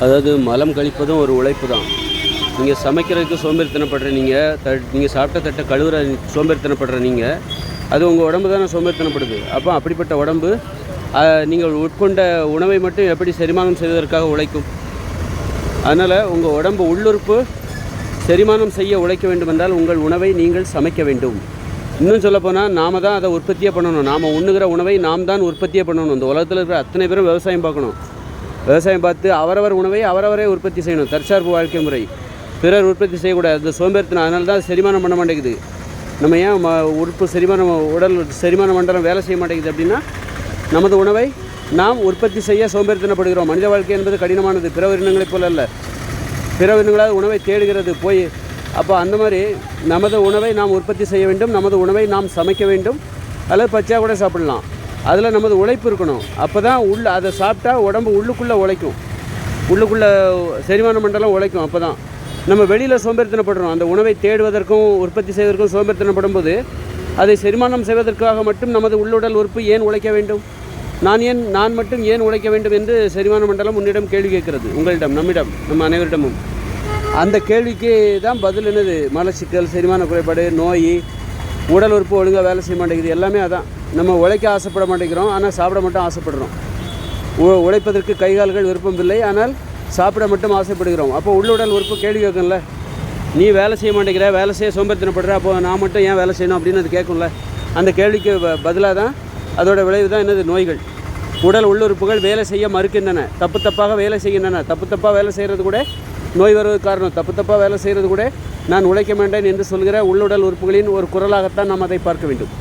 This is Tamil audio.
அதாவது மலம் கழிப்பதும் ஒரு உழைப்பு தான். நீங்கள் சமைக்கிறதுக்கு சோம்பேறித்தனப்படுற நீங்கள் சாப்பிட்ட தட்டை கழுவுற சோம்பேறித்தனப்படுற அது உங்கள் உடம்பு தானே சோம்பேறித்தனப்படுது. அப்போ அப்படிப்பட்ட உடம்பு நீங்கள் உட்கொண்ட உணவை மட்டும் எப்படி செரிமானம் செய்வதற்காக உழைக்கும்? அதனால் உங்கள் உடம்பு உள்ளுறுப்பு செரிமானம் செய்ய உழைக்க வேண்டுமென்றால் உங்கள் உணவை நீங்கள் சமைக்க வேண்டும். இன்னும் சொல்லப்போனால் நாம் தான் அதை உற்பத்தியே பண்ணணும். நாம் உண்ணுகிற உணவை நாம் தான் உற்பத்தியே பண்ணணும். இந்த உலகத்தில் இருக்கிற அத்தனை பேரும் விவசாயம் பார்க்கணும். விவசாயம் பார்த்து அவரவர் உணவை அவரவரே உற்பத்தி செய்யணும். தற்சார்பு வாழ்க்கை முறை. பிறர் உற்பத்தி செய்யக்கூடாது. அது சோம்பேறித்தனம். அதனால தான் செரிமானம் பண்ண மாட்டேங்குது. நம்ம ஏன் உறுப்பு செரிமானம் உடல் செரிமான மண்டலம் வேலை செய்ய மாட்டேங்குது அப்படின்னா நமது உணவை நாம் உற்பத்தி செய்ய சோம்பேறித்தனப்படுகிறோம். மனித வாழ்க்கை என்பது கடினமானது. பிற உயிரினங்களைப் போல அல்ல. பிற உயிரினங்களால் உணவை தேடுகிறது போய். அப்போ அந்த மாதிரி நமது உணவை நாம் உற்பத்தி செய்ய வேண்டும். நமது உணவை நாம் சமைக்க வேண்டும். அல்லது பச்சையாக கூட சாப்பிடலாம். அதில் நமது உழைப்பு இருக்கணும். அப்போ தான் அதை சாப்பிட்டா உடம்பு உள்ளுக்குள்ளே உழைக்கும். உள்ளுக்குள்ளே செரிமான மண்டலம் உழைக்கும். அப்போ தான் நம்ம வெளியில் சோம்பேறித்தனப்படுறோம். அந்த உணவை தேடுவதற்கும் உற்பத்தி செய்வதற்கும் சோம்பேறித்தனப்படும் போது அதை செரிமானம் செய்வதற்காக மட்டும் நமது உள்ளுடல் உறுப்பு ஏன் உழைக்க வேண்டும்? நான் மட்டும் ஏன் உழைக்க வேண்டும் என்று செரிமான மண்டலம் உன்னிடம் கேள்வி கேட்கிறது. உங்களிடம், நம்மிடம், நம்ம அனைவரிடமும். அந்த கேள்விக்கு தான் பதில் என்னது? மலச்சிக்கல், செரிமான குறைபாடு, நோய், உடல் உறுப்பு ஒழுங்காக வேலை செய்ய மாட்டேங்குது. எல்லாமே அதான். நம்ம உழைக்க ஆசைப்பட மாட்டேங்கிறோம், ஆனால் சாப்பிட மட்டும் ஆசைப்படுறோம். உழைப்பதற்கு கைகால்கள் விருப்பம் இல்லை, ஆனால் சாப்பிட மட்டும் ஆசைப்படுகிறோம். அப்போ உள்ளுடல் உறுப்பு கேள்வி கேட்கும்ல, நீ வேலை செய்ய மாட்டேங்கிற, வேலை செய்ய சோம்பேறித்தனப்படுற, அப்போ நான் மட்டும் ஏன் வேலை செய்யணும் அப்படின்னு அது கேட்கும்ல. அந்த கேள்விக்கு பதிலாக தான் அதோட விளைவு தான் என்னது? நோய்கள். உடல் உள்ளுறுப்புகள் வேலை செய்ய மறுக்கின்றன. தப்பாக வேலை செய்கின்றன. தப்பாக வேலை செய்கிறது கூட நோய் வருவதற்கு காரணம். தப்பாக வேலை செய்கிறது கூட நான் உழைக்க மாட்டேன் என்று சொல்கிற உள்ளுடல் உறுப்புகளின் ஒரு குரலாகத்தான் நாம் அதை பார்க்க வேண்டும்.